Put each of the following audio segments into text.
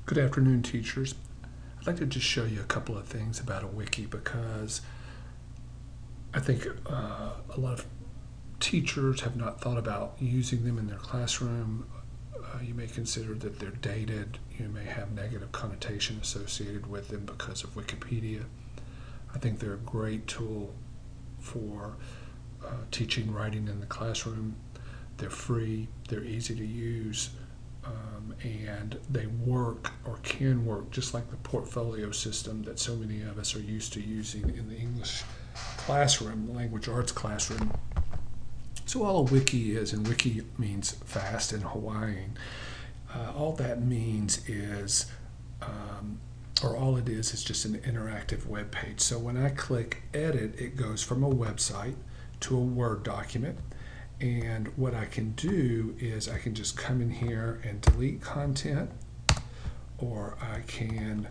Good afternoon, teachers. I'd like to just show you a couple of things about a wiki because I think a lot of teachers have not thought about using them in their classroom. You may consider that they're dated. You may have negative connotation associated with them because of Wikipedia. I think they're a great tool for teaching writing in the classroom. They're free, they're easy to use, and they work or can work just like the portfolio system that so many of us are used to using in the English classroom, the language arts classroom. So all a wiki is, and wiki means fast in Hawaiian, all that means is, or all it is just an interactive web page. So when I click edit, it goes from a website to a Word document. And what I can do is I can just come in here and delete content, or I can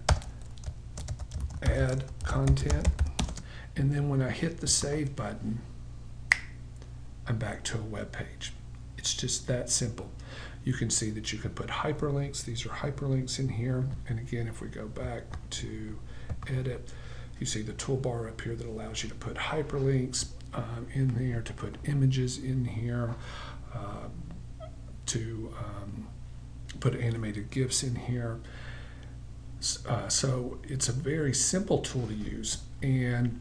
add content. And then when I hit the save button, I'm back to a web page. It's just that simple. You can see that you can put hyperlinks. These are hyperlinks in here. And again, if we go back to edit, you see the toolbar up here that allows you to put hyperlinks in there, to put images in here, to put animated GIFs in here. So it's a very simple tool to use, and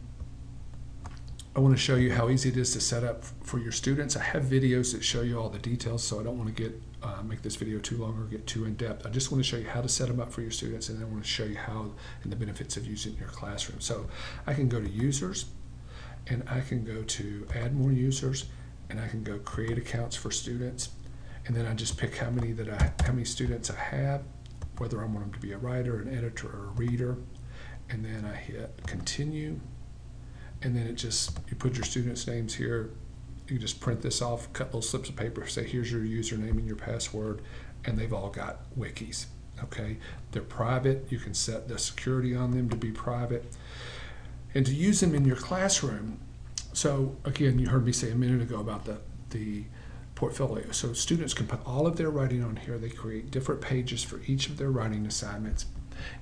I want to show you how easy it is to set up for your students. I have videos that show you all the details, so I don't want to make this video too long or get too in depth. I just want to show you how to set them up for your students, and then I want to show you how and the benefits of using it in your classroom. So I can go to users, and I can go to add more users, and I can go create accounts for students, and then I just pick how many students I have, whether I want them to be a writer, an editor, or a reader, and then I hit continue, and then you put your students' names here. You just print this off, cut little slips of paper, say here's your username and your password, and they've all got wikis. Okay, they're private. You can set the security on them to be private. And to use them in your classroom, so again, you heard me say a minute ago about the portfolio. So students can put all of their writing on here. They create different pages for each of their writing assignments.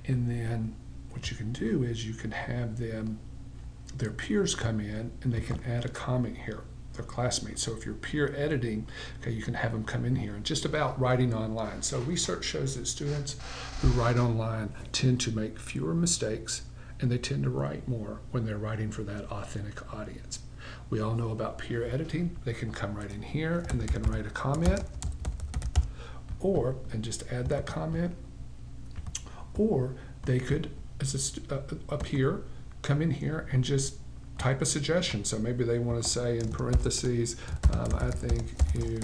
And then what you can do is you can have their peers come in and they can add a comment here, their classmates. So if you're peer editing, okay, you can have them come in here and just about writing online. So research shows that students who write online tend to make fewer mistakes, and they tend to write more when they're writing for that authentic audience. We all know about peer editing. They can come right in here and they can write a comment, and just add that comment, or they could, as a peer, come in here and just type a suggestion. So maybe they want to say in parentheses, I think you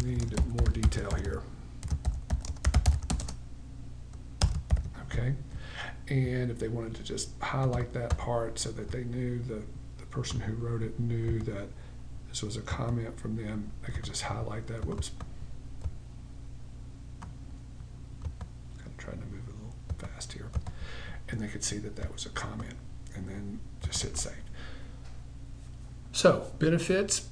need more detail here. Okay. And if they wanted to just highlight that part so that they knew the person who wrote it knew that this was a comment from them, they could just highlight that. Whoops. I'm trying to move a little fast here. And they could see that that was a comment, and then just hit save. So benefits,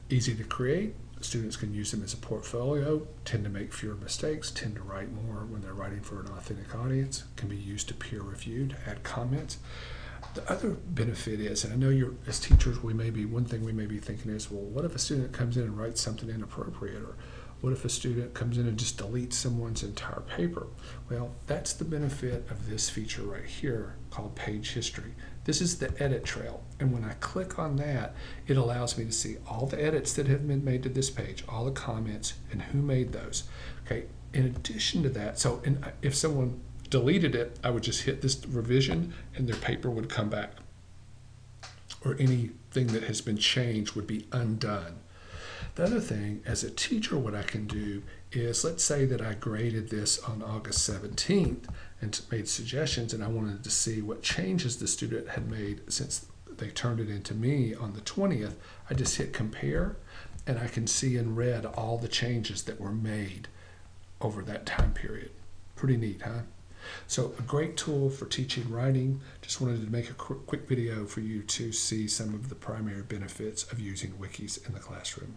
easy to create. Students can use them as a portfolio, tend to make fewer mistakes, tend to write more when they're writing for an authentic audience, can be used to peer review, to add comments. The other benefit is, and I know as teachers, one thing we may be thinking is, well, what if a student comes in and writes something inappropriate, or what if a student comes in and just deletes someone's entire paper? Well, that's the benefit of this feature right here called Page History. This is the edit trail, and when I click on that, it allows me to see all the edits that have been made to this page, all the comments, and who made those. Okay. In addition to that, if someone deleted it, I would just hit this revision, and their paper would come back, or anything that has been changed would be undone. The other thing, as a teacher, what I can do is, let's say that I graded this on August 17th and made suggestions, and I wanted to see what changes the student had made since they turned it into me on the 20th. I just hit compare, and I can see in red all the changes that were made over that time period. Pretty neat, huh? So a great tool for teaching writing. Just wanted to make a quick video for you to see some of the primary benefits of using wikis in the classroom.